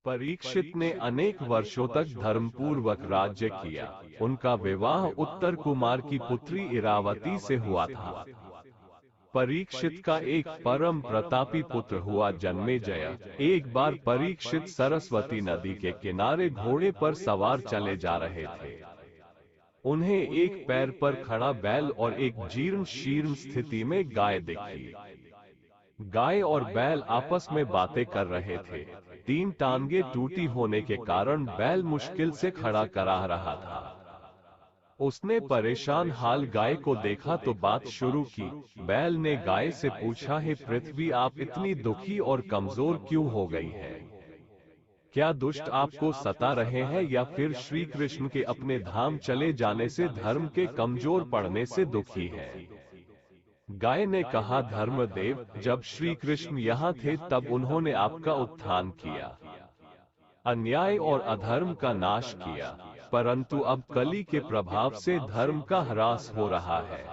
परीक्षित ने अनेक वर्षों तक धर्मपूर्वक राज्य किया। उनका विवाह उत्तर कुमार की पुत्री इरावती से हुआ था। परीक्षित का एक परम प्रतापी पुत्र हुआ जन्मेजय। एक बार परीक्षित सरस्वती नदी के किनारे घोड़े पर सवार चले जा रहे थे। उन्हें एक पैर पर खड़ा बैल और एक जीर्ण शीर्ण स्थिति में गाय दिखी। गाय और बैल आपस में बातें कर रहे थे। तीन टांगे टूटी होने के कारण बैल मुश्किल से खड़ा करा रहा था। उसने परेशान हाल गाय को देखा तो बात शुरू की। बैल ने गाय से पूछा, हे पृथ्वी, आप इतनी दुखी और कमजोर क्यों हो गई है? क्या दुष्ट आपको सता रहे हैं या फिर श्री कृष्ण के अपने धाम चले जाने से धर्म के कमजोर पड़ने से दुखी है? गाय ने कहा, धर्मदेव, जब श्री कृष्ण यहाँ थे तब उन्होंने आपका उत्थान किया, अन्याय और अधर्म का नाश किया, परंतु अब कली के प्रभाव से धर्म का ह्रास हो रहा है।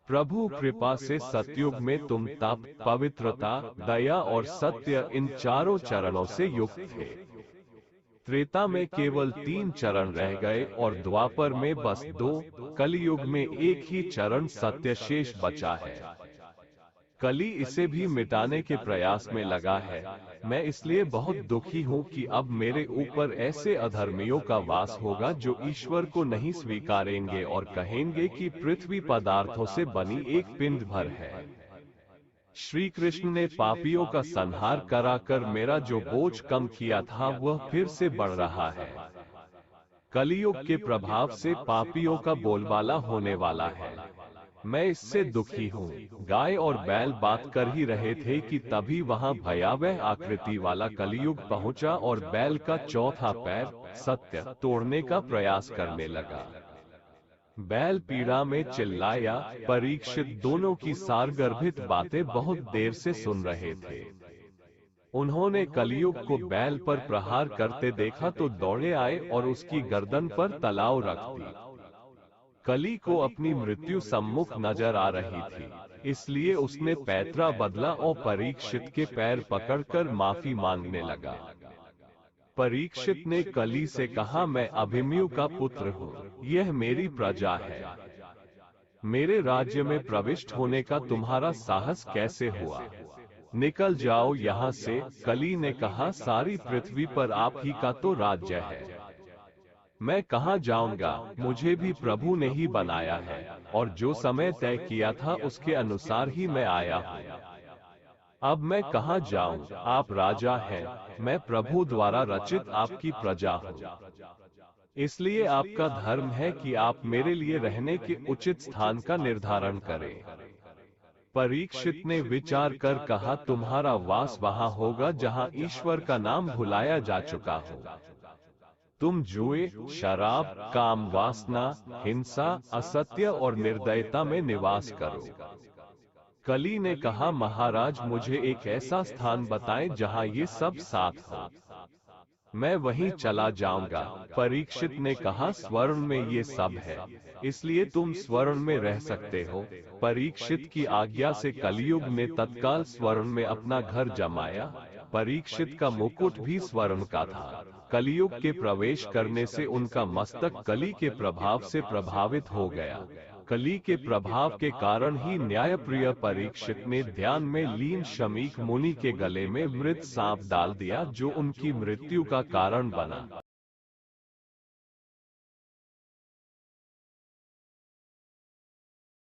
प्रभु कृपा से सतयुग में तुम तप, पवित्रता, दया और सत्य इन चारों चरणों से युक्त थे। त्रेता में केवल 3 चरण रह गए और द्वापर में बस 2। कलियुग में एक ही चरण सत्य शेष बचा है। कली इसे भी मिटाने के प्रयास में लगा है। मैं इसलिए बहुत दुखी हूँ कि अब मेरे ऊपर ऐसे अधर्मियों का वास होगा जो ईश्वर को नहीं स्वीकारेंगे और कहेंगे कि पृथ्वी पदार्थों से बनी एक पिंड भर है। श्री कृष्ण ने पापियों का संहार कराकर मेरा जो बोझ कम किया था वह फिर से बढ़ रहा है। कलियुग के प्रभाव से पापियों का बोलबाला होने वाला है। मैं इससे दुखी हूँ। गाय और बैल बात कर ही रहे थे कि तभी वहां भयावह आकृति वाला कलियुग पहुंचा और बैल का चौथा पैर, सत्य, तोड़ने का प्रयास करने लगा। बैल पीड़ा में चिल्लाया। परीक्षित दोनों की सारगर्भित बातें बहुत देर से सुन रहे थे। उन्होंने कलियुग को बैल पर प्रहार करते देखा तो दौड़े आए और उसकी गर्दन पर तलाव रख दी। कली को अपनी मृत्यु सम्मुख नजर आ रही थी, इसलिए उसने पैतरा बदला और परीक्षित के पैर पकड़कर माफी मांगने लगा। परीक्षित ने कली से कहा, मैं अभिमन्यु का पुत्र हूँ, यह मेरी प्रजा है। मेरे राज्य में प्रविष्ट होने का तुम्हारा साहस कैसे हुआ? निकल जाओ यहाँ से। कली ने कहा, सारी पृथ्वी पर आप ही का तो राज्य है, मैं कहाँ जाऊंगा? मुझे भी प्रभु ने ही बनाया है और जो समय तय किया था उसके अनुसार ही मैं आया हूँ। अब मैं कहाँ जाऊं? आप राजा हैं, मैं प्रभु द्वारा रचित आपकी प्रजा हूँ। इसलिए आपका धर्म है कि आप मेरे लिए रहने के उचित स्थान का निर्धारण करें। परीक्षित ने विचार कर कहा, तुम्हारा वास वहां होगा जहां ईश्वर का नाम भुलाया जा चुका हो। तुम जुए, शराब, काम वासना, हिंसा, असत्य और निर्दयता में निवास करो। कली ने कहा, महाराज, मुझे एक ऐसा स्थान बताएं जहां ये सब साथ हो, मैं वहीं चला जाऊंगा। परीक्षित ने कहा, स्वर्ण में ये सब है, इसलिए तुम स्वर्ण में रह सकते हो। परीक्षित की आज्ञा से कलियुग ने तत्काल स्वर्ण में अपना घर जमाया। परीक्षित का मुकुट भी स्वर्ण का था। कलियुग के प्रवेश करने से उनका मस्तक कली के प्रभाव से प्रभावित हो गया। कली के प्रभाव के कारण ही न्यायप्रिय परीक्षित ने ध्यान में लीन शमीक मुनि के गले में मृत सांप डाल दिया जो उनकी मृत्यु का कारण बना।